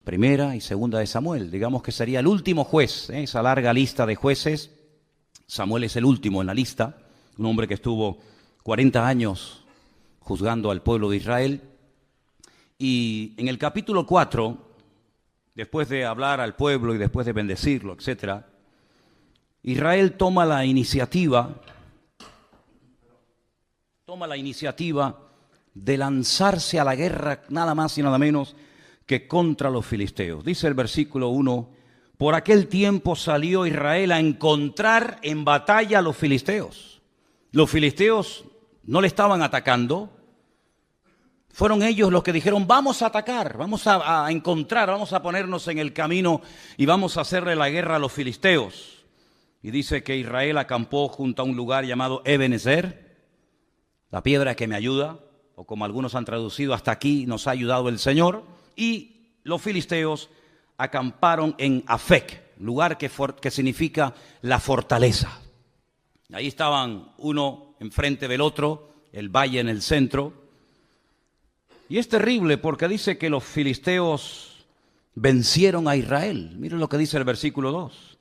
Primera y Segunda de Samuel. Digamos que sería el último juez, esa larga lista de jueces. Samuel es el último en la lista, un hombre que estuvo 40 años juzgando al pueblo de Israel. Y en el capítulo 4, después de hablar al pueblo y después de bendecirlo, etc., Israel toma la iniciativa de lanzarse a la guerra nada más y nada menos que contra los filisteos. Dice el versículo 1, por aquel tiempo salió Israel a encontrar en batalla a los filisteos. Los filisteos no le estaban atacando, fueron ellos los que dijeron, vamos a atacar, vamos a encontrar, vamos a ponernos en el camino y vamos a hacerle la guerra a los filisteos. Y dice que Israel acampó junto a un lugar llamado Ebenezer, la piedra que me ayuda, o como algunos han traducido, hasta aquí nos ha ayudado el Señor. Y los filisteos acamparon en Afec, lugar que significa la fortaleza. Ahí estaban uno enfrente del otro, el valle en el centro. Y es terrible porque dice que los filisteos vencieron a Israel. Miren lo que dice el versículo 2.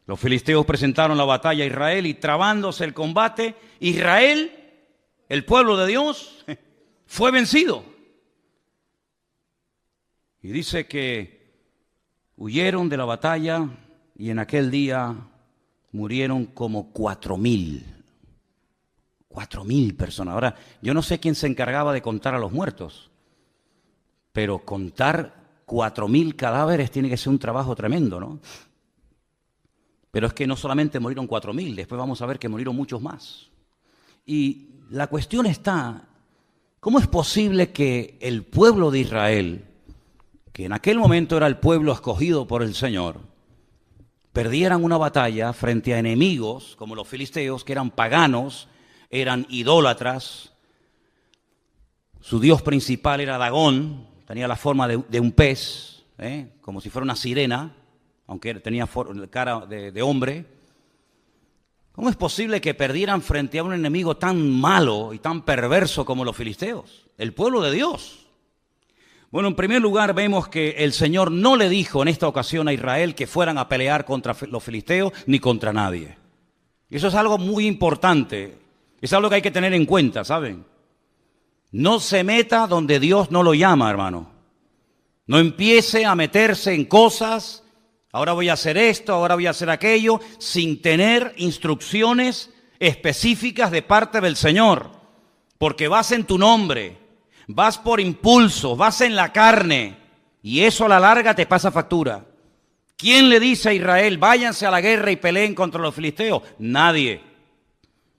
Los filisteos presentaron la batalla a Israel y trabándose el combate, Israel, el pueblo de Dios, fue vencido. Y dice que huyeron de la batalla y en aquel día murieron como 4,000. 4,000 personas. Ahora, yo no sé quién se encargaba de contar a los muertos, pero contar 4,000 cadáveres tiene que ser un trabajo tremendo, ¿no? Pero es que no solamente murieron 4,000, después vamos a ver que murieron muchos más. Y la cuestión está, ¿cómo es posible que el pueblo de Israel, que en aquel momento era el pueblo escogido por el Señor, perdieran una batalla frente a enemigos como los filisteos, que eran paganos, eran idólatras? Su dios principal era Dagón, tenía la forma de un pez, como si fuera una sirena, aunque tenía cara de hombre. ¿Cómo es posible que perdieran frente a un enemigo tan malo y tan perverso como los filisteos? El pueblo de Dios. Bueno, en primer lugar vemos que el Señor no le dijo en esta ocasión a Israel que fueran a pelear contra los filisteos ni contra nadie. Y eso es algo muy importante. Es algo que hay que tener en cuenta, ¿saben? No se meta donde Dios no lo llama, hermano. No empiece a meterse en cosas. Ahora voy a hacer esto, ahora voy a hacer aquello, sin tener instrucciones específicas de parte del Señor. Porque vas en tu nombre, vas por impulso, vas en la carne, y eso a la larga te pasa factura. ¿Quién le dice a Israel, váyanse a la guerra y peleen contra los filisteos? Nadie.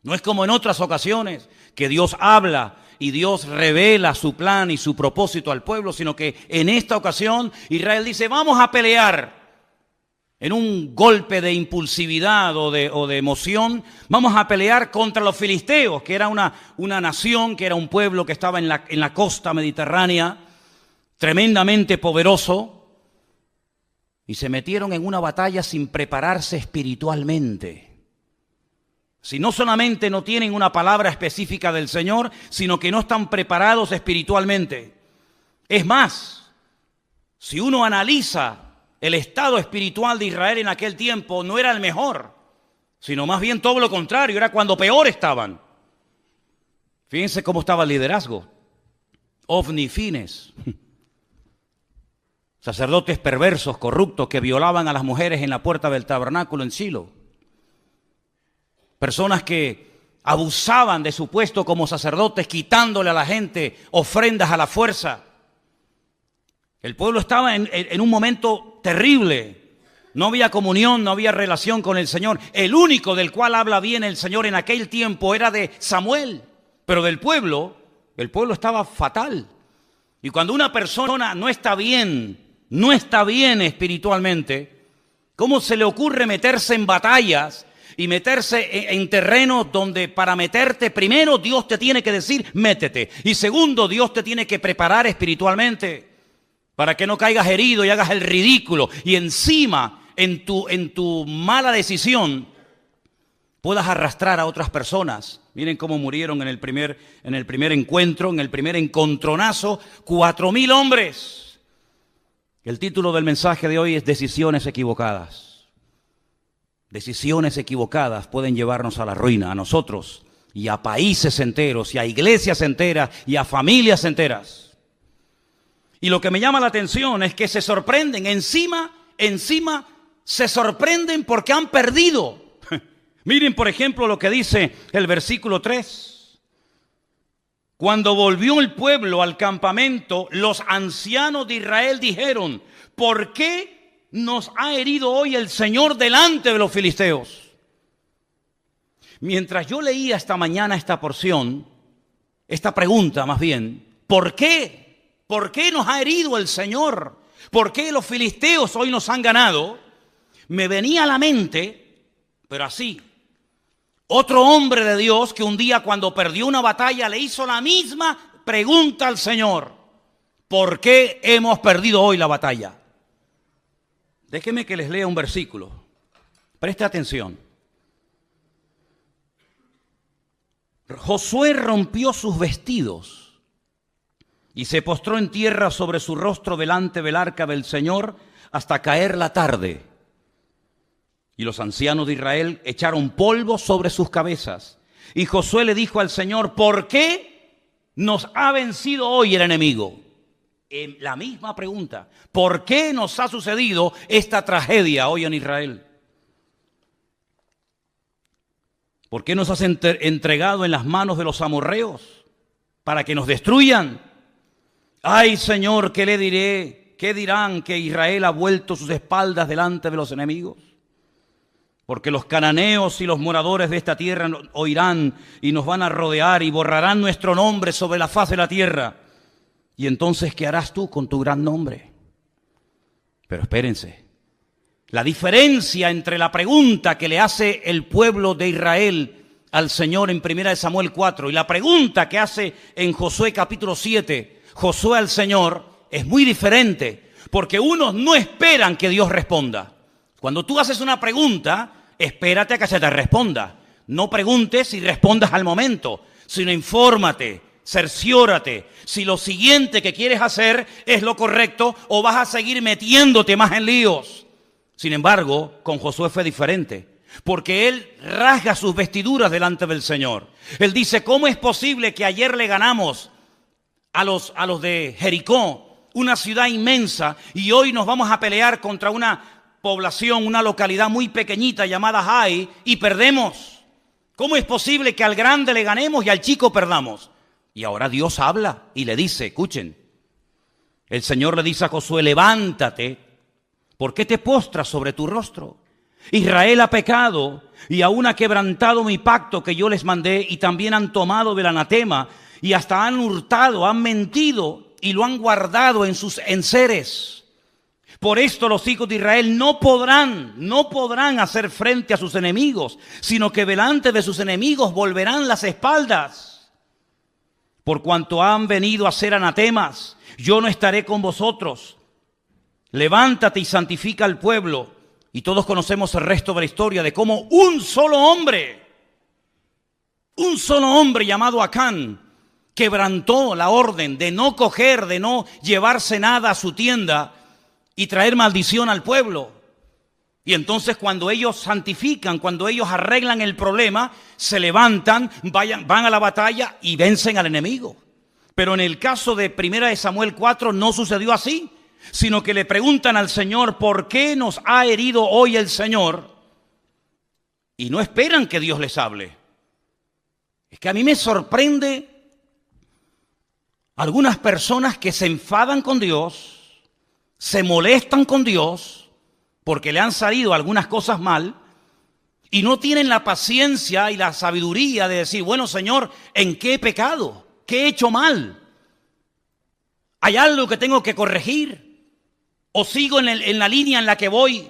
No es como en otras ocasiones, que Dios habla y Dios revela su plan y su propósito al pueblo, sino que en esta ocasión Israel dice, vamos a pelear. En un golpe de impulsividad o de emoción, vamos a pelear contra los filisteos, que era una nación, que era un pueblo que estaba en la costa mediterránea, tremendamente poderoso, y se metieron en una batalla sin prepararse espiritualmente. Si no solamente no tienen una palabra específica del Señor, sino que no están preparados espiritualmente. Es más, si uno analiza el estado espiritual de Israel en aquel tiempo, no era el mejor, sino más bien todo lo contrario, era cuando peor estaban. Fíjense cómo estaba el liderazgo. Ofni y Fines, sacerdotes perversos, corruptos, que violaban a las mujeres en la puerta del tabernáculo en Silo. Personas que abusaban de su puesto como sacerdotes, quitándole a la gente ofrendas a la fuerza. El pueblo estaba en un momento terrible. No había comunión, no había relación con el Señor. El único del cual habla bien el Señor en aquel tiempo era de Samuel. Pero del pueblo, el pueblo estaba fatal. Y cuando una persona no está bien espiritualmente, ¿cómo se le ocurre meterse en batallas y meterse en terrenos donde para meterte, primero Dios te tiene que decir, métete? Y segundo, Dios te tiene que preparar espiritualmente para que no caigas herido y hagas el ridículo. Y encima, en tu mala decisión, puedas arrastrar a otras personas. Miren cómo murieron en el primer encuentro, en el primer encontronazo, 4,000 hombres. El título del mensaje de hoy es Decisiones equivocadas. Decisiones equivocadas pueden llevarnos a la ruina, a nosotros y a países enteros, y a iglesias enteras, y a familias enteras. Y lo que me llama la atención es que se sorprenden, encima se sorprenden porque han perdido. Miren, por ejemplo, lo que dice el versículo 3. Cuando volvió el pueblo al campamento, los ancianos de Israel dijeron: ¿por qué nos ha herido hoy el Señor delante de los filisteos? Mientras yo leía esta mañana esta porción, esta pregunta más bien, ¿por qué? ¿Por qué nos ha herido el Señor? ¿Por qué los filisteos hoy nos han ganado? Me venía a la mente, pero así, otro hombre de Dios que un día cuando perdió una batalla le hizo la misma pregunta al Señor: ¿por qué hemos perdido hoy la batalla? Déjenme que les lea un versículo. Preste atención. Josué rompió sus vestidos y se postró en tierra sobre su rostro delante del arca del Señor hasta caer la tarde. Y los ancianos de Israel echaron polvo sobre sus cabezas. Y Josué le dijo al Señor: ¿por qué nos ha vencido hoy el enemigo? La misma pregunta: ¿por qué nos ha sucedido esta tragedia hoy en Israel? ¿Por qué nos has entregado en las manos de los amorreos para que nos destruyan? Ay, Señor, ¿qué le diré? ¿Qué dirán que Israel ha vuelto sus espaldas delante de los enemigos? Porque los cananeos y los moradores de esta tierra oirán y nos van a rodear y borrarán nuestro nombre sobre la faz de la tierra. Y entonces, ¿qué harás tú con tu gran nombre? Pero espérense. La diferencia entre la pregunta que le hace el pueblo de Israel al Señor en 1 Samuel 4 y la pregunta que hace en Josué capítulo 7, Josué al Señor, es muy diferente, porque unos no esperan que Dios responda. Cuando tú haces una pregunta, espérate a que se te responda. No preguntes y respondas al momento, sino infórmate, cerciórate si lo siguiente que quieres hacer es lo correcto o vas a seguir metiéndote más en líos. Sin embargo, con Josué fue diferente, porque él rasga sus vestiduras delante del Señor. Él dice: ¿cómo es posible que ayer le ganamos a los de Jericó, una ciudad inmensa, y hoy nos vamos a pelear contra una población, una localidad muy pequeñita llamada Jai, y perdemos? ¿Cómo es posible que al grande le ganemos y al chico perdamos? Y ahora Dios habla y le dice, escuchen, el Señor le dice a Josué: levántate. ¿Por qué te postras sobre tu rostro? Israel ha pecado y aún ha quebrantado mi pacto que yo les mandé, y también han tomado del anatema y hasta han hurtado, han mentido y lo han guardado en sus enseres. Por esto los hijos de Israel no podrán hacer frente a sus enemigos, sino que delante de sus enemigos volverán las espaldas. Por cuanto han venido a ser anatemas, yo no estaré con vosotros. Levántate y santifica al pueblo. Y todos conocemos el resto de la historia de cómo un solo hombre llamado Acán, quebrantó la orden de no coger, de no llevarse nada a su tienda y traer maldición al pueblo. Y entonces cuando ellos santifican, cuando ellos arreglan el problema, se levantan, van a la batalla y vencen al enemigo. Pero en el caso de 1 Samuel 4 no sucedió así, sino que le preguntan al Señor: ¿por qué nos ha herido hoy el Señor? Y no esperan que Dios les hable. Es que a mí me sorprende algunas personas que se enfadan con Dios, se molestan con Dios porque le han salido algunas cosas mal y no tienen la paciencia y la sabiduría de decir: bueno, Señor, ¿en qué he pecado? ¿Qué he hecho mal? ¿Hay algo que tengo que corregir? ¿O sigo en la línea en la que voy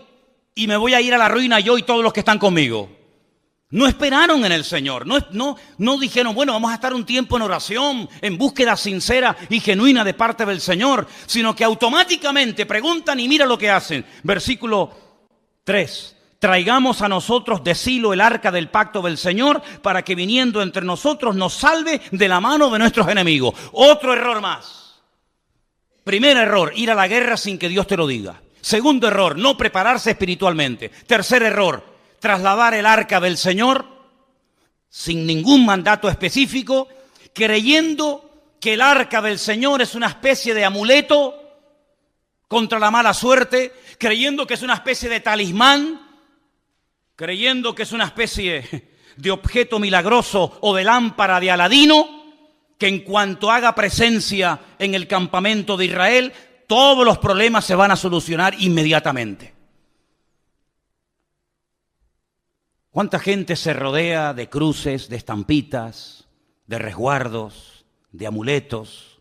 y me voy a ir a la ruina yo y todos los que están conmigo? No esperaron en el Señor, no dijeron: bueno, vamos a estar un tiempo en oración, en búsqueda sincera y genuina de parte del Señor, sino que automáticamente preguntan y mira lo que hacen. Versículo 3: traigamos a nosotros de Silo el arca del pacto del Señor, para que viniendo entre nosotros nos salve de la mano de nuestros enemigos. Otro error más. Primer error, ir a la guerra sin que Dios te lo diga. Segundo error, no prepararse espiritualmente. Tercer error, trasladar el arca del Señor sin ningún mandato específico, creyendo que el arca del Señor es una especie de amuleto contra la mala suerte, creyendo que es una especie de talismán, creyendo que es una especie de objeto milagroso o de lámpara de Aladino, que en cuanto haga presencia en el campamento de Israel, todos los problemas se van a solucionar inmediatamente. ¿Cuánta gente se rodea de cruces, de estampitas, de resguardos, de amuletos,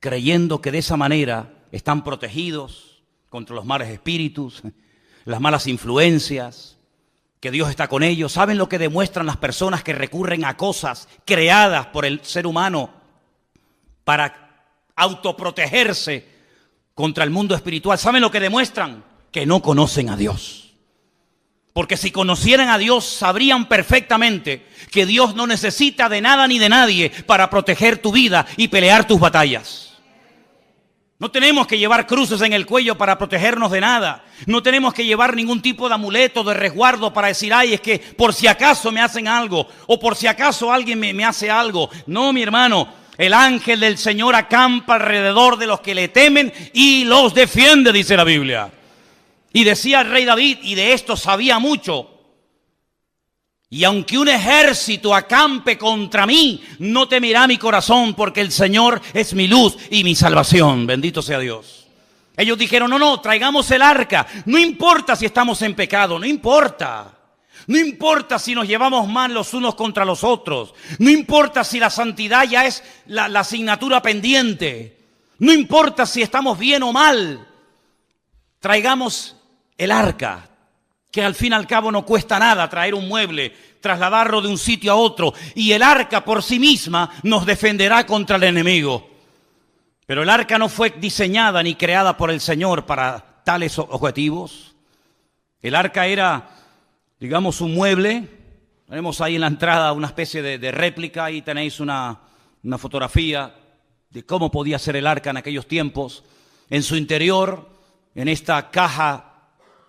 creyendo que de esa manera están protegidos contra los malos espíritus, las malas influencias, que Dios está con ellos? ¿Saben lo que demuestran las personas que recurren a cosas creadas por el ser humano para autoprotegerse contra el mundo espiritual? ¿Saben lo que demuestran? Que no conocen a Dios. Porque si conocieran a Dios, sabrían perfectamente que Dios no necesita de nada ni de nadie para proteger tu vida y pelear tus batallas. No tenemos que llevar cruces en el cuello para protegernos de nada. No tenemos que llevar ningún tipo de amuleto, de resguardo para decir, ay, es que por si acaso me hacen algo, o por si acaso alguien me hace algo. No, mi hermano, el ángel del Señor acampa alrededor de los que le temen y los defiende, dice la Biblia. Y decía el rey David, y de esto sabía mucho: y aunque un ejército acampe contra mí, no temerá mi corazón, porque el Señor es mi luz y mi salvación. Bendito sea Dios. Ellos dijeron, no, traigamos el arca. No importa si estamos en pecado, no importa. No importa si nos llevamos mal los unos contra los otros. No importa si la santidad ya es la asignatura pendiente. No importa si estamos bien o mal. Traigamos el arca, que al fin y al cabo no cuesta nada traer un mueble, trasladarlo de un sitio a otro, y el arca por sí misma nos defenderá contra el enemigo. Pero el arca no fue diseñada ni creada por el Señor para tales objetivos. El arca era, digamos, un mueble. Tenemos ahí en la entrada una especie de réplica, ahí tenéis una fotografía de cómo podía ser el arca en aquellos tiempos. En su interior, en esta caja,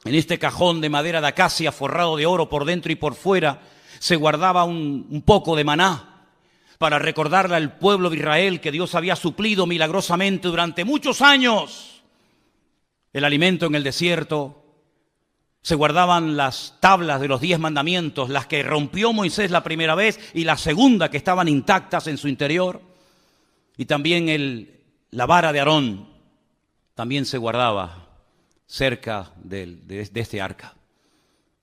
en este cajón de madera de acacia forrado de oro por dentro y por fuera, se guardaba un poco de maná para recordarle al pueblo de Israel que Dios había suplido milagrosamente durante muchos años el alimento en el desierto. Se guardaban las tablas de los 10 mandamientos, las que rompió Moisés la primera vez y la segunda, que estaban intactas en su interior. Y también la vara de Aarón también se guardaba cerca de este arca.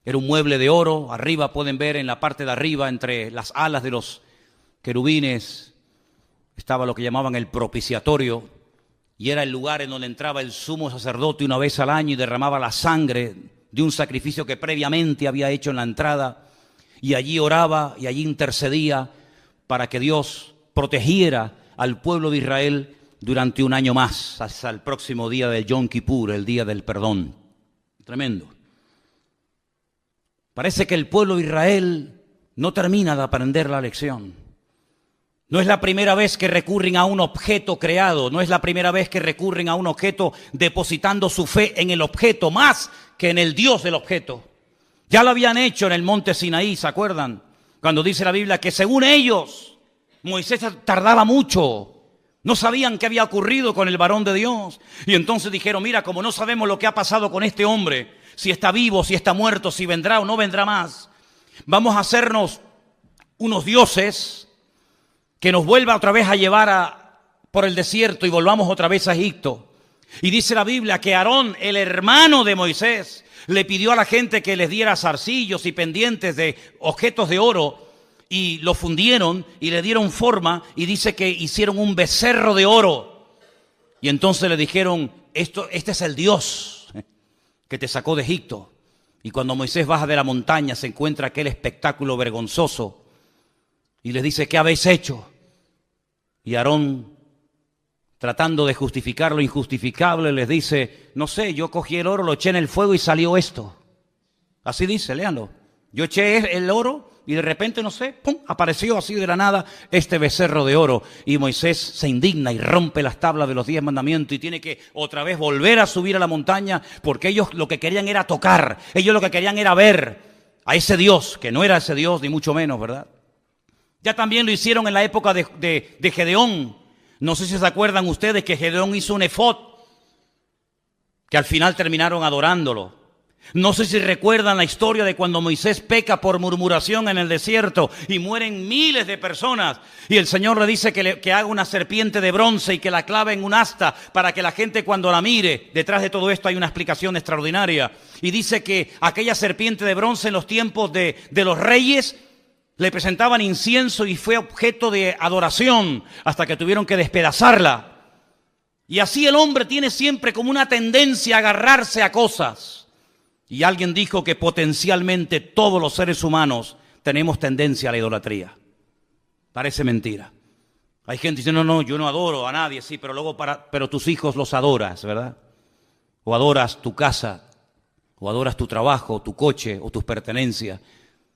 Era un mueble de oro. Arriba pueden ver, en la parte de arriba, entre las alas de los querubines, estaba lo que llamaban el propiciatorio, y era el lugar en donde entraba el sumo sacerdote una vez al año y derramaba la sangre de un sacrificio que previamente había hecho en la entrada, y allí oraba y allí intercedía para que Dios protegiera al pueblo de Israel durante un año más, hasta el próximo día del Yom Kippur, el día del perdón. Tremendo. Parece que el pueblo de Israel no termina de aprender la lección. No es la primera vez que recurren a un objeto creado, no es la primera vez que recurren a un objeto depositando su fe en el objeto más que en el Dios del objeto. Ya lo habían hecho en el monte Sinaí, ¿se acuerdan? Cuando dice la Biblia que según ellos, Moisés tardaba mucho. No sabían qué había ocurrido con el varón de Dios. Y entonces dijeron, mira, como no sabemos lo que ha pasado con este hombre, si está vivo, si está muerto, si vendrá o no vendrá más, vamos a hacernos unos dioses que nos vuelva otra vez a llevar por el desierto y volvamos otra vez a Egipto. Y dice la Biblia que Aarón, el hermano de Moisés, le pidió a la gente que les diera zarcillos y pendientes de objetos de oro, y lo fundieron y le dieron forma, y dice que hicieron un becerro de oro. Y entonces le dijeron, este es el Dios que te sacó de Egipto. Y cuando Moisés baja de la montaña se encuentra aquel espectáculo vergonzoso y les dice, ¿qué habéis hecho? Y Aarón, tratando de justificar lo injustificable, les dice, no sé, yo cogí el oro, lo eché en el fuego y salió esto. Así dice, léanlo. Yo eché el oro, Y de repente, no sé, ¡pum!, apareció así de la nada este becerro de oro. Y Moisés se indigna y rompe las tablas de los 10 mandamientos y tiene que otra vez volver a subir a la montaña, porque ellos lo que querían era tocar, ellos lo que querían era ver a ese Dios, que no era ese Dios ni mucho menos, ¿verdad? Ya también lo hicieron en la época de Gedeón. No sé si se acuerdan ustedes que Gedeón hizo un efod, que al final terminaron adorándolo. No sé si recuerdan la historia de cuando Moisés peca por murmuración en el desierto y mueren miles de personas. Y el Señor le dice que haga una serpiente de bronce y que la clave en un asta para que la gente cuando la mire. Detrás de todo esto hay una explicación extraordinaria. Y dice que aquella serpiente de bronce en los tiempos de los reyes le presentaban incienso y fue objeto de adoración hasta que tuvieron que despedazarla. Y así el hombre tiene siempre como una tendencia a agarrarse a cosas. Y alguien dijo que potencialmente todos los seres humanos tenemos tendencia a la idolatría. Parece mentira. Hay gente que dice, no, yo no adoro a nadie, sí, pero luego pero tus hijos los adoras, ¿verdad? O adoras tu casa, o adoras tu trabajo, tu coche, o tus pertenencias.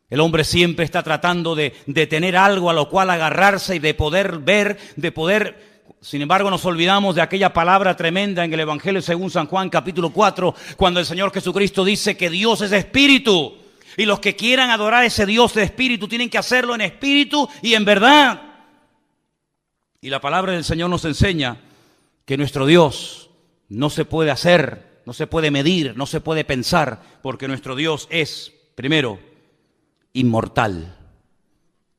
El hombre siempre está tratando de tener algo a lo cual agarrarse y de poder ver, de poder... Sin embargo, nos olvidamos de aquella palabra tremenda en el Evangelio según San Juan, capítulo 4, cuando el Señor Jesucristo dice que Dios es espíritu. Y los que quieran adorar a ese Dios de espíritu tienen que hacerlo en espíritu y en verdad. Y la palabra del Señor nos enseña que nuestro Dios no se puede hacer, no se puede medir, no se puede pensar, porque nuestro Dios es, primero, inmortal.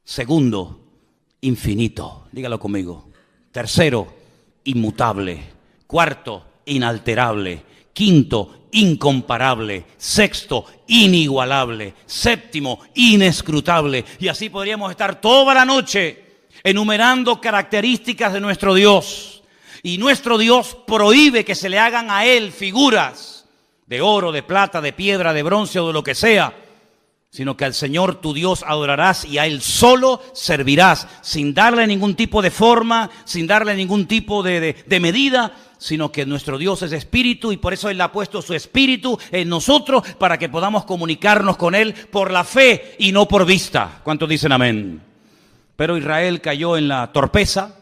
Segundo, infinito. Dígalo conmigo. Tercero, inmutable. Cuarto, inalterable. Quinto, incomparable. Sexto, inigualable. Séptimo, inescrutable. Y así podríamos estar toda la noche enumerando características de nuestro Dios. Y nuestro Dios prohíbe que se le hagan a Él figuras de oro, de plata, de piedra, de bronce o de lo que sea, sino que al Señor tu Dios adorarás y a Él solo servirás, sin darle ningún tipo de forma, sin darle ningún tipo de medida, sino que nuestro Dios es espíritu y por eso Él ha puesto su espíritu en nosotros para que podamos comunicarnos con Él por la fe y no por vista. ¿Cuántos dicen amén? Pero Israel cayó en la torpeza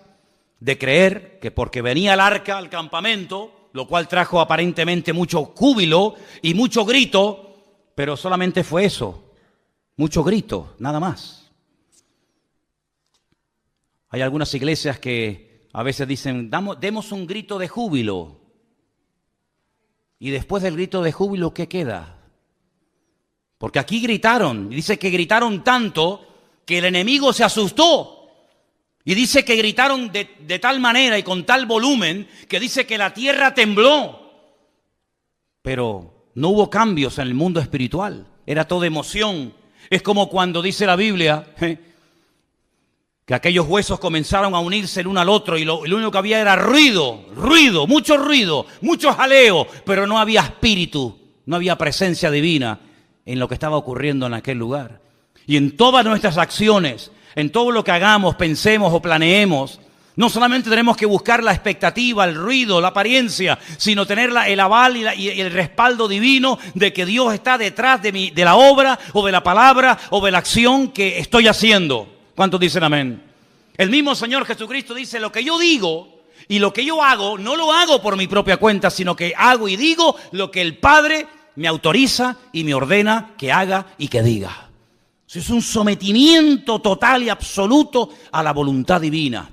de creer que porque venía el arca al campamento, lo cual trajo aparentemente mucho júbilo y mucho grito, pero solamente fue eso. Mucho grito, nada más. Hay algunas iglesias que a veces dicen, demos un grito de júbilo. Y después del grito de júbilo, ¿qué queda? Porque aquí gritaron, y dice que gritaron tanto que el enemigo se asustó. Y dice que gritaron de tal manera y con tal volumen que dice que la tierra tembló. Pero no hubo cambios en el mundo espiritual, era todo emoción. Es como cuando dice la Biblia que aquellos huesos comenzaron a unirse el uno al otro y lo único que había era ruido, mucho jaleo, pero no había espíritu, no había presencia divina en lo que estaba ocurriendo en aquel lugar. Y en todas nuestras acciones, en todo lo que hagamos, pensemos o planeemos, no solamente tenemos que buscar la expectativa, el ruido, la apariencia, sino tener el aval y el respaldo divino de que Dios está detrás de la obra o de la palabra o de la acción que estoy haciendo. ¿Cuántos dicen amén? El mismo Señor Jesucristo dice, lo que yo digo y lo que yo hago, no lo hago por mi propia cuenta, sino que hago y digo lo que el Padre me autoriza y me ordena que haga y que diga. Eso es un sometimiento total y absoluto a la voluntad divina.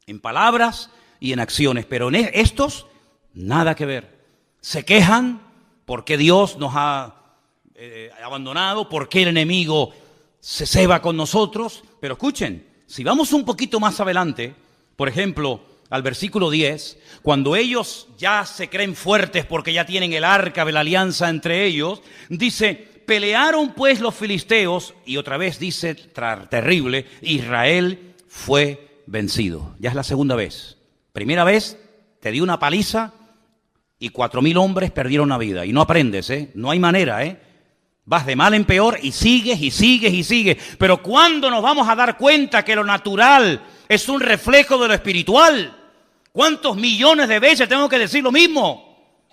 En palabras y en acciones, pero en estos nada que ver. Se quejan porque Dios nos ha abandonado, porque el enemigo se ceba con nosotros. Pero escuchen, si vamos un poquito más adelante, por ejemplo, al versículo 10, cuando ellos ya se creen fuertes porque ya tienen el arca de la alianza entre ellos, dice, pelearon pues los filisteos, y otra vez dice, terrible, Israel fue vencido. Ya es la segunda vez. Primera vez te dio una paliza y 4,000 hombres perdieron la vida. Y no aprendes, no hay manera, Vas de mal en peor y sigues y sigues y sigues. Pero ¿cuándo nos vamos a dar cuenta que lo natural es un reflejo de lo espiritual? ¿Cuántos millones de veces tengo que decir lo mismo?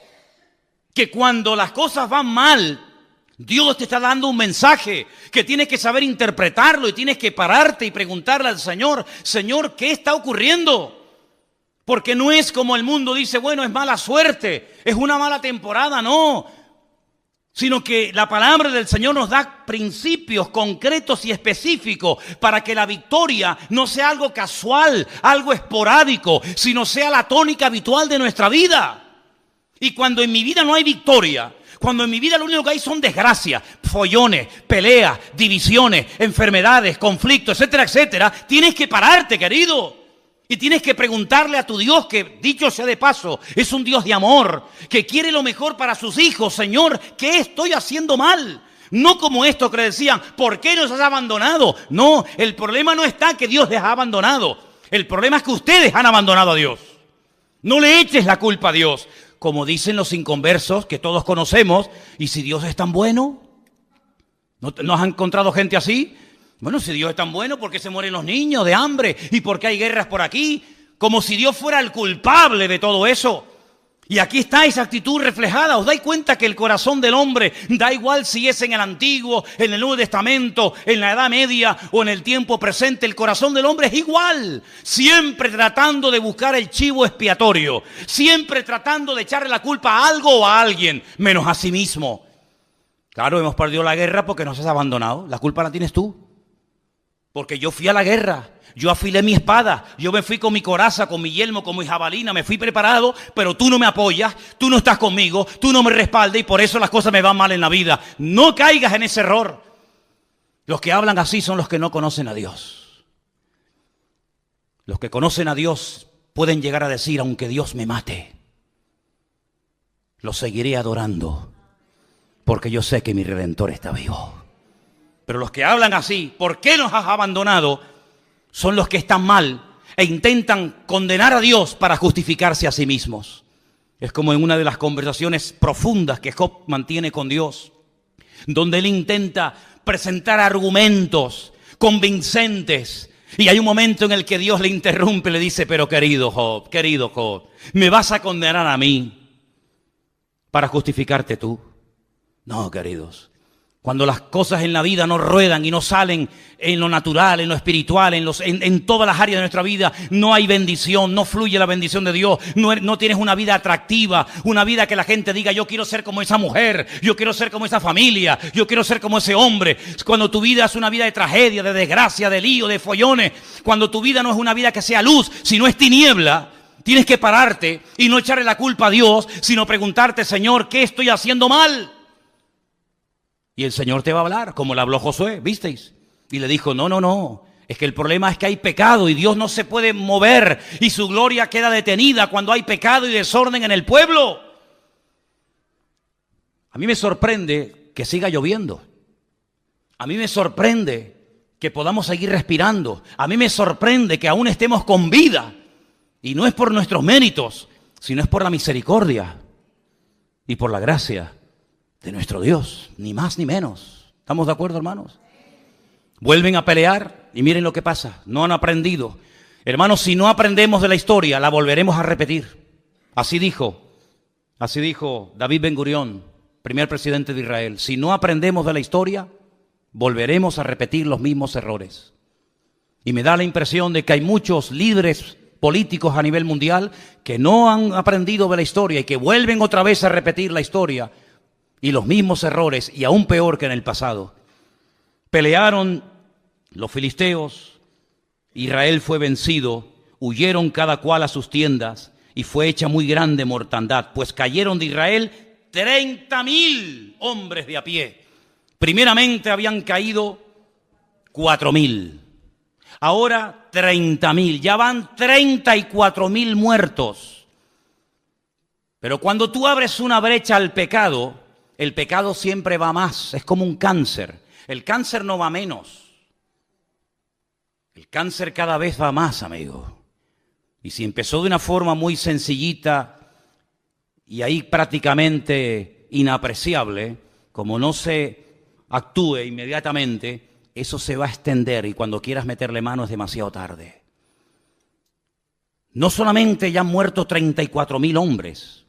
Que cuando las cosas van mal, Dios te está dando un mensaje que tienes que saber interpretarlo y tienes que pararte y preguntarle al Señor, Señor, ¿qué está ocurriendo? Porque no es como el mundo dice, bueno, es mala suerte, es una mala temporada, no. Sino que la palabra del Señor nos da principios concretos y específicos para que la victoria no sea algo casual, algo esporádico, sino sea la tónica habitual de nuestra vida. Y cuando en mi vida no hay victoria, cuando en mi vida lo único que hay son desgracias, follones, peleas, divisiones, enfermedades, conflictos, etcétera, etcétera, tienes que pararte, querido. Y tienes que preguntarle a tu Dios, que dicho sea de paso, es un Dios de amor, que quiere lo mejor para sus hijos. Señor, ¿qué estoy haciendo mal? No como esto que le decían, ¿por qué nos has abandonado? No, el problema no está que Dios les ha abandonado. El problema es que ustedes han abandonado a Dios. No le eches la culpa a Dios. Como dicen los inconversos que todos conocemos, ¿y si Dios es tan bueno? ¿No has encontrado gente así? Bueno, si Dios es tan bueno, ¿por qué se mueren los niños de hambre? ¿Y por qué hay guerras por aquí? Como si Dios fuera el culpable de todo eso. Y aquí está esa actitud reflejada. ¿Os dais cuenta que el corazón del hombre, da igual si es en el Antiguo, en el Nuevo Testamento, en la Edad Media o en el tiempo presente, el corazón del hombre es igual? Siempre tratando de buscar el chivo expiatorio. Siempre tratando de echarle la culpa a algo o a alguien, menos a sí mismo. Claro, hemos perdido la guerra porque nos has abandonado. La culpa la tienes tú. Porque yo fui a la guerra, yo afilé mi espada, yo me fui con mi coraza, con mi yelmo, con mi jabalina, me fui preparado, pero tú no me apoyas, tú no estás conmigo, tú no me respaldas y por eso las cosas me van mal en la vida. No caigas en ese error. Los que hablan así son los que no conocen a Dios. Los que conocen a Dios pueden llegar a decir, aunque Dios me mate, lo seguiré adorando, porque yo sé que mi Redentor está vivo. Pero los que hablan así, ¿por qué nos has abandonado? Son los que están mal e intentan condenar a Dios para justificarse a sí mismos. Es como en una de las conversaciones profundas que Job mantiene con Dios, donde él intenta presentar argumentos convincentes. Y hay un momento en el que Dios le interrumpe y le dice, pero querido Job, ¿me vas a condenar a mí para justificarte tú? No, queridos. Cuando las cosas en la vida no ruedan y no salen en lo natural, en lo espiritual, en todas las áreas de nuestra vida, no hay bendición, no fluye la bendición de Dios, no tienes una vida atractiva, una vida que la gente diga, yo quiero ser como esa mujer, yo quiero ser como esa familia, yo quiero ser como ese hombre. Cuando tu vida es una vida de tragedia, de desgracia, de lío, de follones, cuando tu vida no es una vida que sea luz, sino es tiniebla, tienes que pararte y no echarle la culpa a Dios, sino preguntarte, Señor, ¿qué estoy haciendo mal? Y el Señor te va a hablar, como le habló Josué, ¿visteis? Y le dijo, no, es que el problema es que hay pecado y Dios no se puede mover y su gloria queda detenida cuando hay pecado y desorden en el pueblo. A mí me sorprende que siga lloviendo. A mí me sorprende que podamos seguir respirando. A mí me sorprende que aún estemos con vida. Y no es por nuestros méritos, sino es por la misericordia y por la gracia de nuestro Dios, ni más ni menos. ¿Estamos de acuerdo, hermanos? Vuelven a pelear y miren lo que pasa. No han aprendido. Hermanos, si no aprendemos de la historia, la volveremos a repetir. Así dijo David Ben-Gurión, primer presidente de Israel. Si no aprendemos de la historia, volveremos a repetir los mismos errores. Y me da la impresión de que hay muchos líderes políticos a nivel mundial que no han aprendido de la historia y que vuelven otra vez a repetir la historia y los mismos errores, y aún peor que en el pasado. Pelearon los filisteos, Israel fue vencido, huyeron cada cual a sus tiendas, y fue hecha muy grande mortandad, pues cayeron de Israel 30,000 hombres de a pie. Primeramente habían caído 4,000, ahora 30,000, ya van 34,000 muertos. Pero cuando tú abres una brecha al pecado, el pecado siempre va más, es como un cáncer. El cáncer no va menos. El cáncer cada vez va más, amigo. Y si empezó de una forma muy sencillita y ahí prácticamente inapreciable, como no se actúe inmediatamente, eso se va a extender y cuando quieras meterle mano es demasiado tarde. No solamente ya han muerto 34,000 hombres,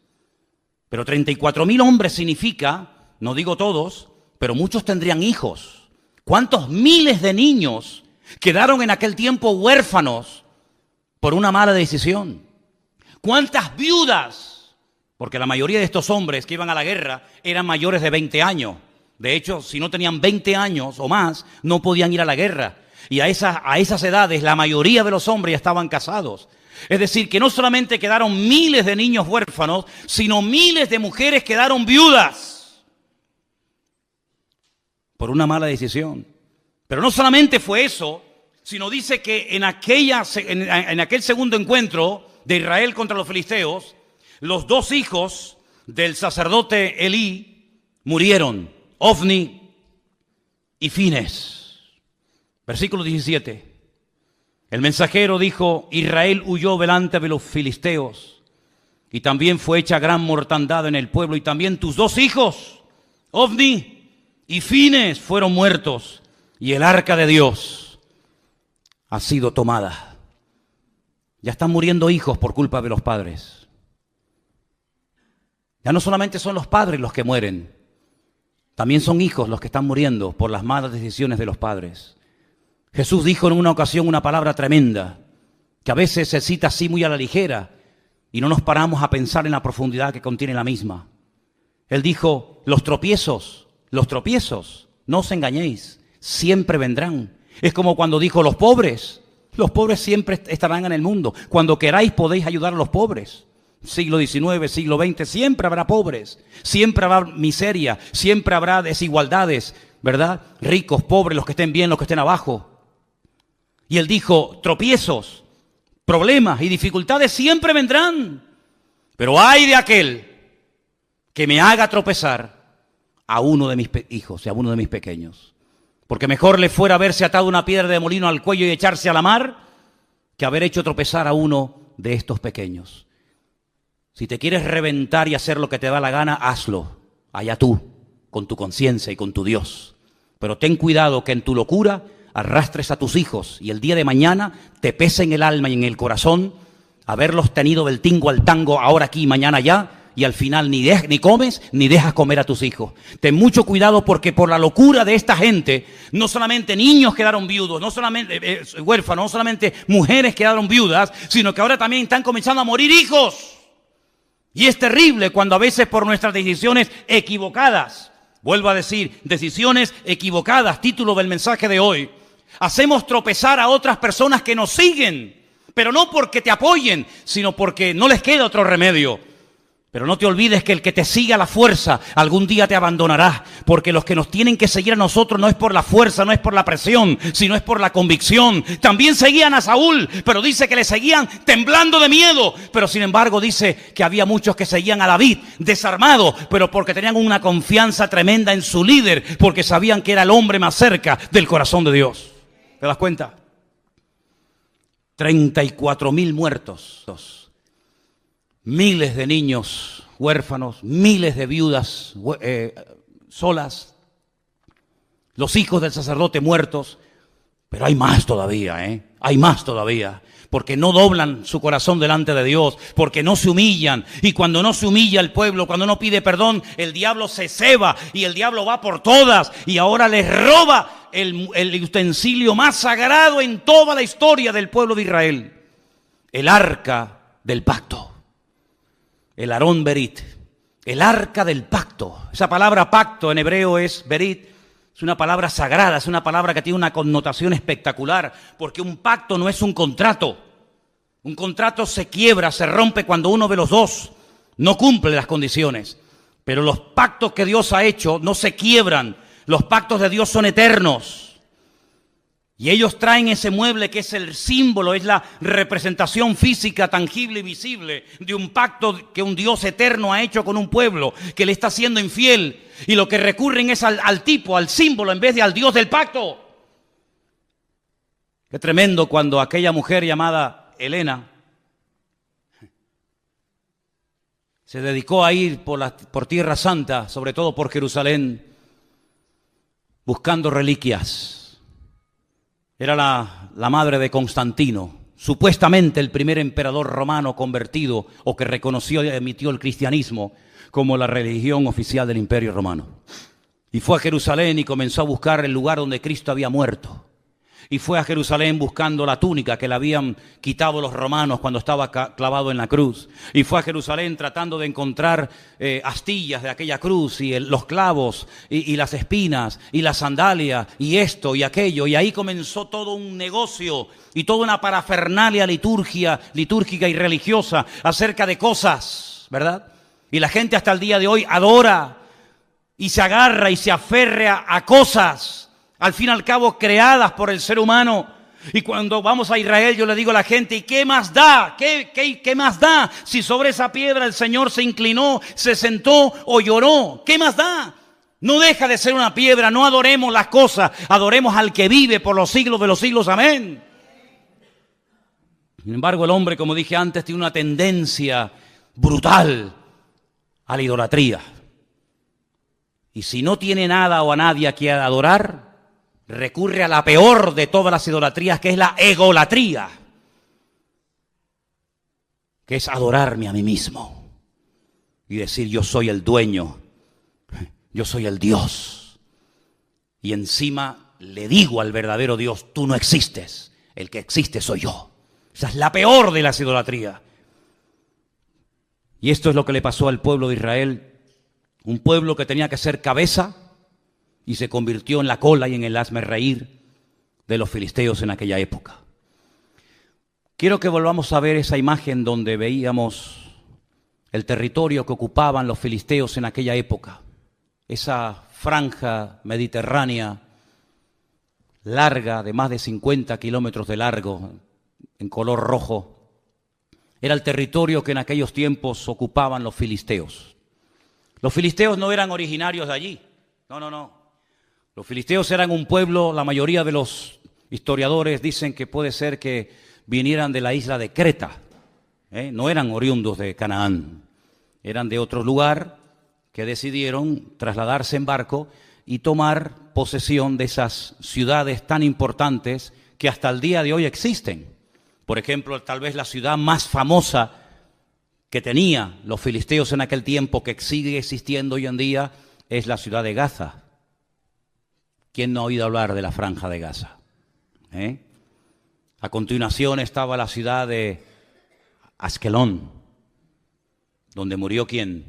pero 34,000 hombres significa, no digo todos, pero muchos tendrían hijos. ¿Cuántos miles de niños quedaron en aquel tiempo huérfanos por una mala decisión? ¿Cuántas viudas? Porque la mayoría de estos hombres que iban a la guerra eran mayores de 20 años. De hecho, si no tenían 20 años o más, no podían ir a la guerra. Y a esas edades, la mayoría de los hombres ya estaban casados. Es decir, que no solamente quedaron miles de niños huérfanos, sino miles de mujeres quedaron viudas por una mala decisión. Pero no solamente fue eso, sino dice que en aquel segundo encuentro de Israel contra los filisteos, los dos hijos del sacerdote Elí murieron, Ofni y Fines. Versículo 17. El mensajero dijo: Israel huyó delante de los filisteos, y también fue hecha gran mortandad en el pueblo, y también tus dos hijos, Ofni y Fines, fueron muertos, y el arca de Dios ha sido tomada. Ya están muriendo hijos por culpa de los padres. Ya no solamente son los padres los que mueren, también son hijos los que están muriendo por las malas decisiones de los padres. Jesús dijo en una ocasión una palabra tremenda, que a veces se cita así muy a la ligera, y no nos paramos a pensar en la profundidad que contiene la misma. Él dijo: los tropiezos, no os engañéis, siempre vendrán. Es como cuando dijo: los pobres siempre estarán en el mundo. Cuando queráis podéis ayudar a los pobres. Siglo XIX, siglo XX, siempre habrá pobres, siempre habrá miseria, siempre habrá desigualdades, ¿verdad? Ricos, pobres, los que estén bien, los que estén abajo. Y él dijo: tropiezos, problemas y dificultades siempre vendrán, pero ay de aquel que me haga tropezar a uno de mis hijos y a uno de mis pequeños. Porque mejor le fuera haberse atado una piedra de molino al cuello y echarse a la mar, que haber hecho tropezar a uno de estos pequeños. Si te quieres reventar y hacer lo que te da la gana, hazlo, allá tú, con tu conciencia y con tu Dios. Pero ten cuidado que en tu locura arrastres a tus hijos y el día de mañana te pese en el alma y en el corazón haberlos tenido del tingo al tango, ahora aquí, mañana allá, y al final ni comes ni dejas comer a tus hijos. Ten mucho cuidado, porque por la locura de esta gente, no solamente niños quedaron viudos, no solamente huérfanos, no solamente mujeres quedaron viudas, sino que ahora también están comenzando a morir hijos. Y es terrible cuando a veces por nuestras decisiones equivocadas, vuelvo a decir, decisiones equivocadas, título del mensaje de hoy, hacemos tropezar a otras personas que nos siguen, pero no porque te apoyen, sino porque no les queda otro remedio. Pero no te olvides que el que te siga a la fuerza algún día te abandonará, porque los que nos tienen que seguir a nosotros no es por la fuerza, no es por la presión, sino es por la convicción. También seguían a Saúl, pero dice que le seguían temblando de miedo, pero sin embargo dice que había muchos que seguían a David desarmado, pero porque tenían una confianza tremenda en su líder, porque sabían que era el hombre más cerca del corazón de Dios. ¿Te das cuenta? 34,000 muertos. Miles de niños huérfanos, miles de viudas solas, los hijos del sacerdote muertos, pero hay más todavía, hay más todavía, porque no doblan su corazón delante de Dios, porque no se humillan, y cuando no se humilla el pueblo, cuando no pide perdón, el diablo se ceba y el diablo va por todas, y ahora les roba el utensilio más sagrado en toda la historia del pueblo de Israel, el arca del pacto. El Aarón Berit, el arca del pacto. Esa palabra pacto en hebreo es Berit, es una palabra sagrada, es una palabra que tiene una connotación espectacular, porque un pacto no es un contrato. Un contrato se quiebra, se rompe cuando uno de los dos no cumple las condiciones. Pero los pactos que Dios ha hecho no se quiebran, los pactos de Dios son eternos. Y ellos traen ese mueble que es el símbolo, es la representación física, tangible y visible de un pacto que un Dios eterno ha hecho con un pueblo que le está siendo infiel. Y lo que recurren es al tipo, al símbolo, en vez de al Dios del pacto. Qué tremendo cuando aquella mujer llamada Helena se dedicó a ir por Tierra Santa, sobre todo por Jerusalén, buscando reliquias. Era la madre de Constantino, supuestamente el primer emperador romano convertido o que reconoció y admitió el cristianismo como la religión oficial del Imperio Romano. Y fue a Jerusalén y comenzó a buscar el lugar donde Cristo había muerto. Y fue a Jerusalén buscando la túnica que le habían quitado los romanos cuando estaba clavado en la cruz. Y fue a Jerusalén tratando de encontrar astillas de aquella cruz y los clavos y las espinas y la sandalia y esto y aquello. Y ahí comenzó todo un negocio y toda una parafernalia litúrgica y religiosa acerca de cosas, ¿verdad? Y la gente hasta el día de hoy adora y se agarra y se aferra a cosas, al fin y al cabo creadas por el ser humano. Y cuando vamos a Israel yo le digo a la gente, ¿y qué más da? ¿Qué más da? Si sobre esa piedra el Señor se inclinó, se sentó o lloró, ¿qué más da? No deja de ser una piedra, no adoremos las cosas, adoremos al que vive por los siglos de los siglos, amén. Sin embargo, el hombre, como dije antes, tiene una tendencia brutal a la idolatría. Y si no tiene nada o a nadie a quien adorar, recurre a la peor de todas las idolatrías, que es la egolatría, que es adorarme a mí mismo y decir yo soy el dueño, yo soy el Dios. Y encima le digo al verdadero Dios, tú no existes, el que existe soy yo. Esa es la peor de las idolatrías. Y esto es lo que le pasó al pueblo de Israel, un pueblo que tenía que ser cabeza, y se convirtió en la cola y en el hazmerreír de los filisteos en aquella época. Quiero que volvamos a ver esa imagen donde veíamos el territorio que ocupaban los filisteos en aquella época. Esa franja mediterránea larga, de más de 50 kilómetros de largo, en color rojo, era el territorio que en aquellos tiempos ocupaban los filisteos. Los filisteos no eran originarios de allí, no. Los filisteos eran un pueblo, la mayoría de los historiadores dicen que puede ser que vinieran de la isla de Creta, no eran oriundos de Canaán, eran de otro lugar que decidieron trasladarse en barco y tomar posesión de esas ciudades tan importantes que hasta el día de hoy existen. Por ejemplo, tal vez la ciudad más famosa que tenía los filisteos en aquel tiempo, que sigue existiendo hoy en día, es la ciudad de Gaza. ¿Quién no ha oído hablar de la franja de Gaza? A continuación estaba la ciudad de Askelón, donde murió ¿quién?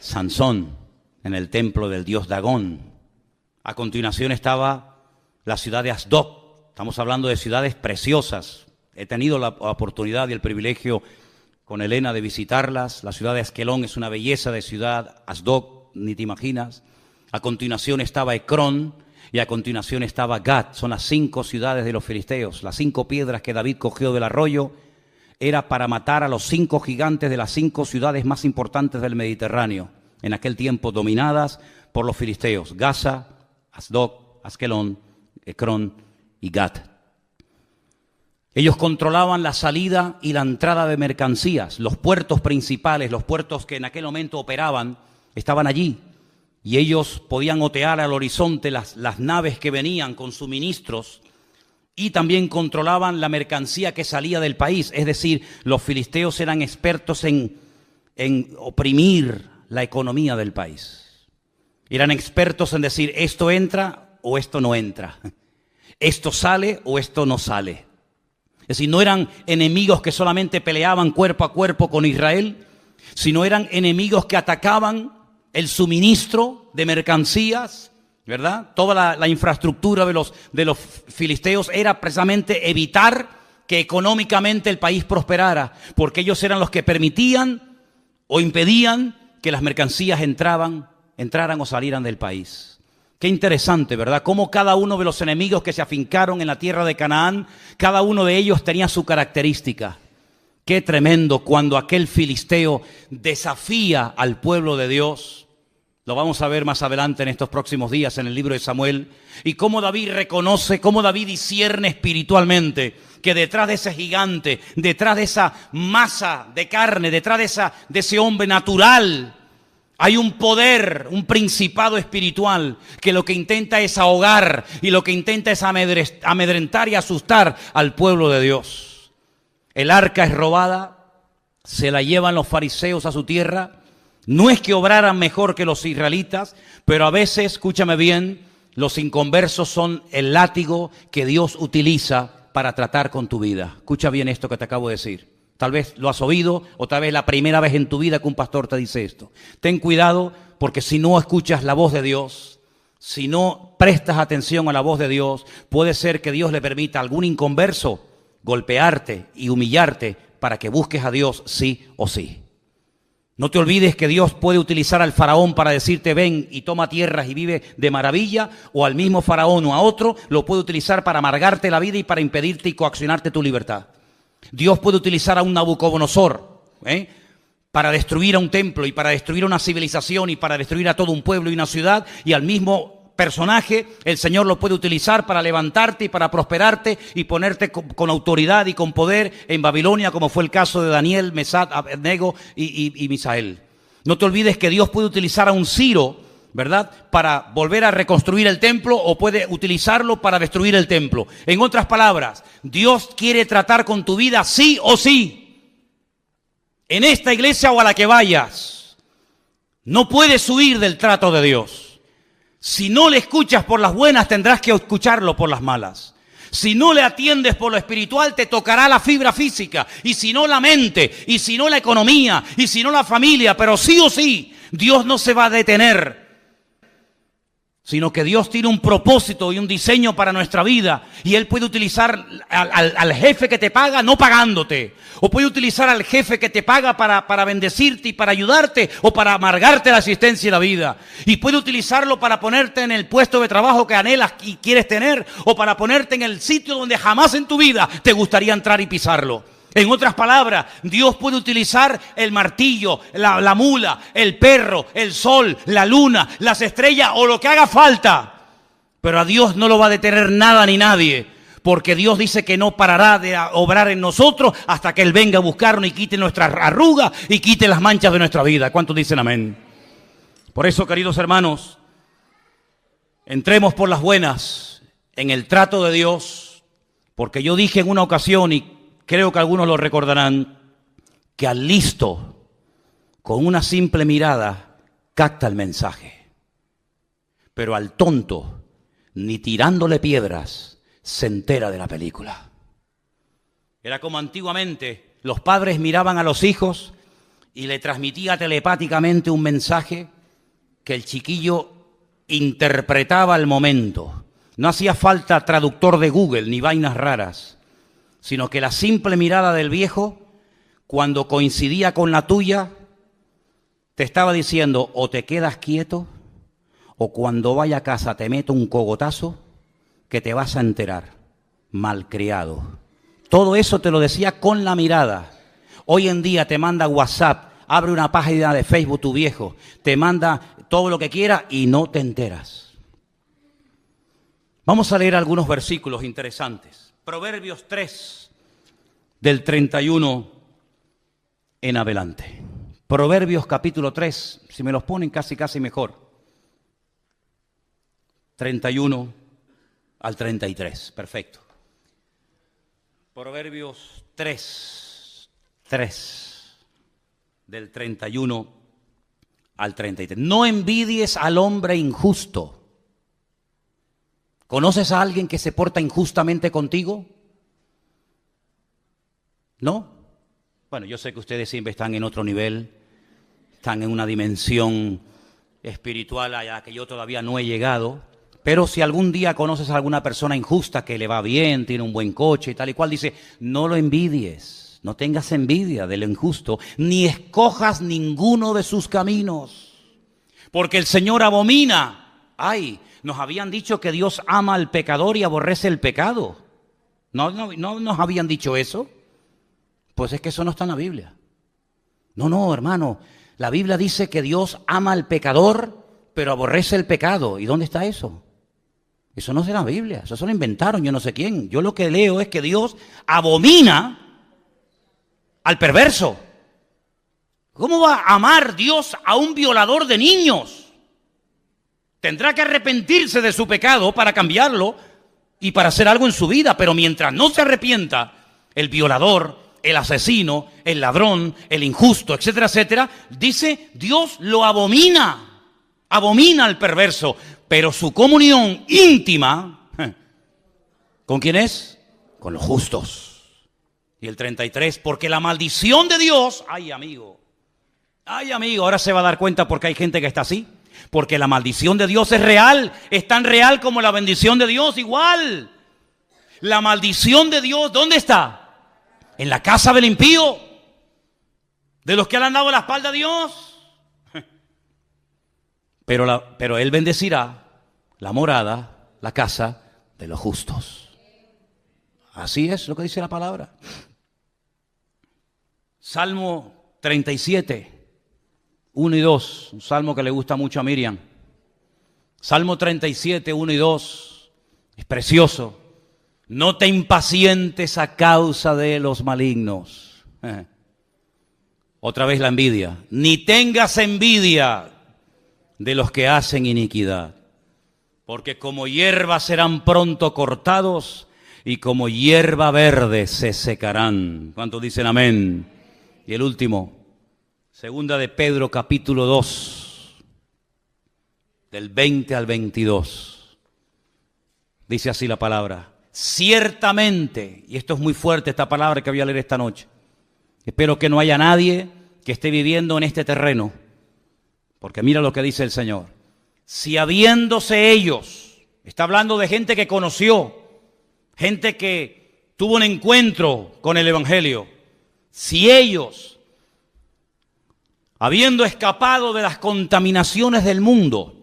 Sansón, en el templo del dios Dagón. A continuación estaba la ciudad de Asdod. Estamos hablando de ciudades preciosas. He tenido la oportunidad y el privilegio con Elena de visitarlas. La ciudad de Askelón es una belleza de ciudad, Asdod, ni te imaginas. A continuación estaba Ecrón y a continuación estaba Gat. Son las 5 ciudades de los filisteos. Las 5 piedras que David cogió del arroyo era para matar a los 5 gigantes de las 5 ciudades más importantes del Mediterráneo, en aquel tiempo dominadas por los filisteos: Gaza, Asdod, Askelón, Ecrón y Gat. Ellos controlaban la salida y la entrada de mercancías. Los puertos principales, los puertos que en aquel momento operaban, estaban allí. Y ellos podían otear al horizonte las naves que venían con suministros, y también controlaban la mercancía que salía del país. Es decir, los filisteos eran expertos en oprimir la economía del país. Eran expertos en decir, esto entra o esto no entra. Esto sale o esto no sale. Es decir, no eran enemigos que solamente peleaban cuerpo a cuerpo con Israel, sino eran enemigos que atacaban el suministro de mercancías, ¿verdad? Toda la infraestructura de los filisteos era precisamente evitar que económicamente el país prosperara, porque ellos eran los que permitían o impedían que las mercancías entraran o salieran del país. Qué interesante, ¿verdad? Cómo cada uno de los enemigos que se afincaron en la tierra de Canaán, cada uno de ellos tenía su característica. Qué tremendo cuando aquel filisteo desafía al pueblo de Dios. Lo vamos a ver más adelante en estos próximos días en el libro de Samuel. Y cómo David reconoce, cómo David discierne espiritualmente que detrás de ese gigante, detrás de esa masa de carne, detrás de ese hombre natural, hay un poder, un principado espiritual que lo que intenta es ahogar y lo que intenta es amedrentar y asustar al pueblo de Dios. El arca es robada, se la llevan los fariseos a su tierra No es que obraran mejor que los israelitas, pero a veces, escúchame bien, los inconversos son el látigo que Dios utiliza para tratar con tu vida. Escucha bien esto que te acabo de decir. Tal vez lo has oído o tal vez la primera vez en tu vida que un pastor te dice esto. Ten cuidado porque si no escuchas la voz de Dios, si no prestas atención a la voz de Dios, puede ser que Dios le permita a algún inconverso golpearte y humillarte para que busques a Dios sí o sí. No te olvides que Dios puede utilizar al faraón para decirte ven y toma tierras y vive de maravilla, o al mismo faraón o a otro lo puede utilizar para amargarte la vida y para impedirte y coaccionarte tu libertad. Dios puede utilizar a un Nabucodonosor para destruir a un templo y para destruir una civilización y para destruir a todo un pueblo y una ciudad, y al mismo personaje el Señor lo puede utilizar para levantarte y para prosperarte y ponerte con autoridad y con poder en Babilonia, como fue el caso de Daniel, Mesac, Abednego y Misael. No te olvides que Dios puede utilizar a un Ciro, ¿verdad?, para volver a reconstruir el templo, o puede utilizarlo para destruir el templo. En otras palabras, Dios quiere tratar con tu vida sí o sí. En esta iglesia o a la que vayas, no puedes huir del trato de Dios. Si no le escuchas por las buenas, tendrás que escucharlo por las malas. Si no le atiendes por lo espiritual, te tocará la fibra física. Y si no, la mente. Y si no, la economía. Y si no, la familia. Pero sí o sí, Dios no se va a detener, sino que Dios tiene un propósito y un diseño para nuestra vida, y Él puede utilizar al jefe que te paga no pagándote, o puede utilizar al jefe que te paga para bendecirte y para ayudarte, o para amargarte la existencia y la vida, y puede utilizarlo para ponerte en el puesto de trabajo que anhelas y quieres tener, o para ponerte en el sitio donde jamás en tu vida te gustaría entrar y pisarlo. En otras palabras, Dios puede utilizar el martillo, la mula, el perro, el sol, la luna, las estrellas o lo que haga falta. Pero a Dios no lo va a detener nada ni nadie, porque Dios dice que no parará de obrar en nosotros hasta que Él venga a buscarnos y quite nuestras arrugas y quite las manchas de nuestra vida. ¿Cuántos dicen amén? Por eso, queridos hermanos, entremos por las buenas en el trato de Dios, porque yo dije en una ocasión, y creo que algunos lo recordarán, que al listo, con una simple mirada, capta el mensaje. Pero al tonto, ni tirándole piedras, se entera de la película. Era como antiguamente, los padres miraban a los hijos y le transmitía telepáticamente un mensaje que el chiquillo interpretaba al momento. No hacía falta traductor de Google ni vainas raras, sino que la simple mirada del viejo, cuando coincidía con la tuya, te estaba diciendo o te quedas quieto, o cuando vaya a casa te meto un cogotazo que te vas a enterar, malcriado. Todo eso te lo decía con la mirada. Hoy en día te manda WhatsApp, abre una página de Facebook tu viejo, te manda todo lo que quiera y no te enteras. Vamos a leer algunos versículos interesantes. Proverbios 3, del 31 en adelante. Proverbios capítulo 3, si me los ponen casi mejor. 31 al 33, perfecto. Proverbios 3, del 31 al 33. No envidies al hombre injusto. ¿Conoces a alguien que se porta injustamente contigo? ¿No? Bueno, yo sé que ustedes siempre están en otro nivel, están en una dimensión espiritual a la que yo todavía no he llegado, pero si algún día conoces a alguna persona injusta que le va bien, tiene un buen coche y tal y cual, dice, no lo envidies, no tengas envidia del injusto, ni escojas ninguno de sus caminos, porque el Señor abomina. ¡Ay! Nos habían dicho que Dios ama al pecador y aborrece el pecado. ¿No nos habían dicho eso? Pues es que eso no está en la Biblia. No, hermano. La Biblia dice que Dios ama al pecador, pero aborrece el pecado. ¿Y dónde está eso? Eso no es de la Biblia. Eso se lo inventaron yo no sé quién. Yo lo que leo es que Dios abomina al perverso. ¿Cómo va a amar Dios a un violador de niños? Tendrá que arrepentirse de su pecado para cambiarlo y para hacer algo en su vida. Pero mientras no se arrepienta, el violador, el asesino, el ladrón, el injusto, etcétera, etcétera, dice, Dios lo abomina, abomina al perverso, pero su comunión íntima, ¿con quién es? Con los justos. Y el 33, porque la maldición de Dios, ay amigo, ahora se va a dar cuenta porque hay gente que está así, porque la maldición de Dios es real, es tan real como la bendición de Dios, igual. La maldición de Dios, ¿dónde está? En la casa del impío, de los que le han dado la espalda a Dios. Pero Él bendecirá la morada, la casa de los justos. Así es lo que dice la palabra. Salmo 37, 1 y 2, un salmo que le gusta mucho a Miriam. Salmo 37, 1 y 2, es precioso. No te impacientes a causa de los malignos. Otra vez la envidia. Ni tengas envidia de los que hacen iniquidad, porque como hierba serán pronto cortados y como hierba verde se secarán. ¿Cuántos dicen amén? Y el último, segunda de Pedro capítulo 2, del 20 al 22. Dice así la palabra. Ciertamente, y esto es muy fuerte esta palabra que voy a leer esta noche, espero que no haya nadie que esté viviendo en este terreno, porque mira lo que dice el Señor. Si habiéndose ellos, está hablando de gente que conoció, gente que tuvo un encuentro con el Evangelio, si ellos, habiendo escapado de las contaminaciones del mundo,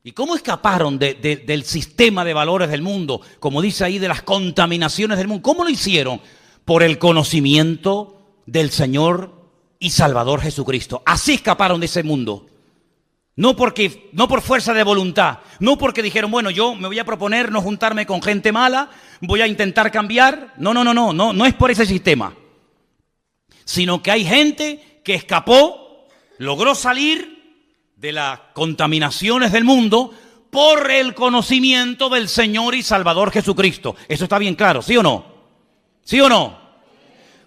¿y cómo escaparon del sistema de valores del mundo? Como dice ahí, de las contaminaciones del mundo. ¿Cómo lo hicieron? Por el conocimiento del Señor y Salvador Jesucristo. Así escaparon de ese mundo. No por fuerza de voluntad. No porque dijeron, bueno, yo me voy a proponer no juntarme con gente mala, voy a intentar cambiar. No es por ese sistema. Sino que hay gente que escapó, logró salir de las contaminaciones del mundo por el conocimiento del Señor y Salvador Jesucristo. Eso está bien claro, ¿sí o no? ¿Sí o no?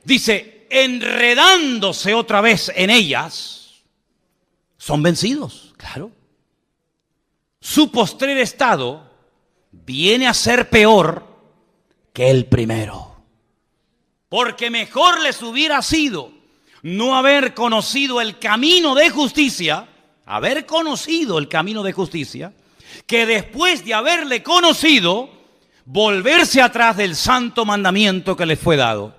Dice, enredándose otra vez en ellas, son vencidos, claro. Su postrer estado viene a ser peor que el primero. Porque mejor les hubiera sido no haber conocido el camino de justicia, haber conocido el camino de justicia, que después de haberle conocido, volverse atrás del santo mandamiento que les fue dado.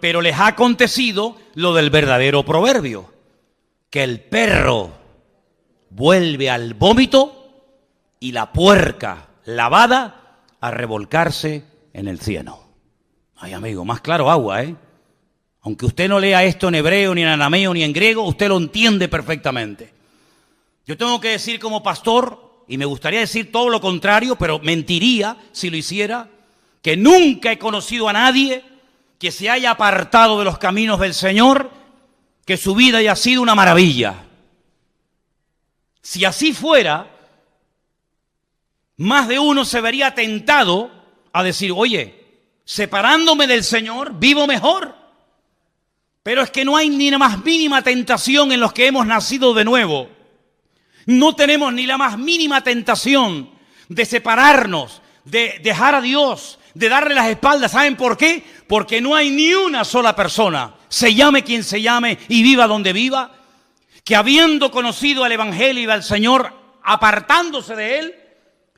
Pero les ha acontecido lo del verdadero proverbio, que el perro vuelve al vómito y la puerca lavada a revolcarse en el cieno. Ay, amigo, más claro agua, ¿eh? Aunque usted no lea esto en hebreo, ni en arameo, ni en griego, usted lo entiende perfectamente. Yo tengo que decir como pastor, y me gustaría decir todo lo contrario, pero mentiría si lo hiciera, que nunca he conocido a nadie que se haya apartado de los caminos del Señor, que su vida haya sido una maravilla. Si así fuera, más de uno se vería tentado a decir, oye, separándome del Señor, vivo mejor. Pero es que no hay ni la más mínima tentación en los que hemos nacido de nuevo. No tenemos ni la más mínima tentación de separarnos, de dejar a Dios, de darle las espaldas. ¿Saben por qué? Porque no hay ni una sola persona, se llame quien se llame y viva donde viva, que habiendo conocido al Evangelio y al Señor, apartándose de Él,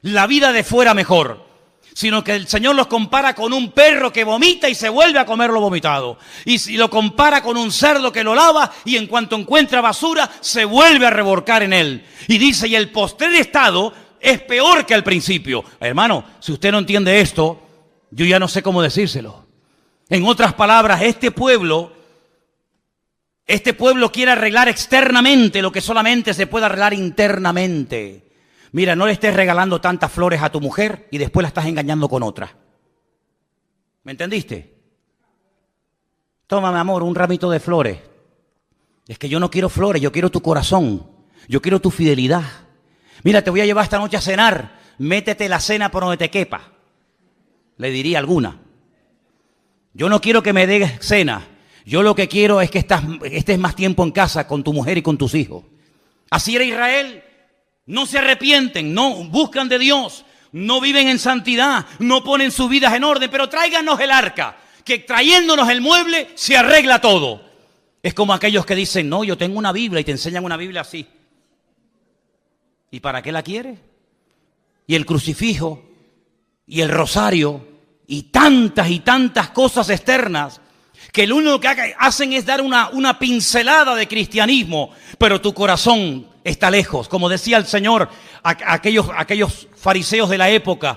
la vida de fuera mejor. Sino que el Señor los compara con un perro que vomita y se vuelve a comer lo vomitado. Y si lo compara con un cerdo que lo lava y en cuanto encuentra basura, se vuelve a revolcar en él. Y dice, y el postrer estado es peor que al principio. Hermano, si usted no entiende esto, yo ya no sé cómo decírselo. En otras palabras, este pueblo quiere arreglar externamente lo que solamente se puede arreglar internamente. Mira, no le estés regalando tantas flores a tu mujer y después la estás engañando con otra. ¿Me entendiste? Toma, mi amor, un ramito de flores. Es que yo no quiero flores, yo quiero tu corazón. Yo quiero tu fidelidad. Mira, te voy a llevar esta noche a cenar. Métete la cena por donde te quepa. Le diría alguna. Yo no quiero que me des cena. Yo lo que quiero es que estés más tiempo en casa con tu mujer y con tus hijos. Así era Israel. No se arrepienten, no buscan de Dios, no viven en santidad, no ponen sus vidas en orden, pero tráiganos el arca, que trayéndonos el mueble se arregla todo. Es como aquellos que dicen, no, yo tengo una Biblia y te enseñan una Biblia así. ¿Y para qué la quieres? Y el crucifijo, y el rosario, y tantas cosas externas, que lo único que hacen es dar una pincelada de cristianismo, pero tu corazón está lejos. Como decía el Señor, aquellos fariseos de la época,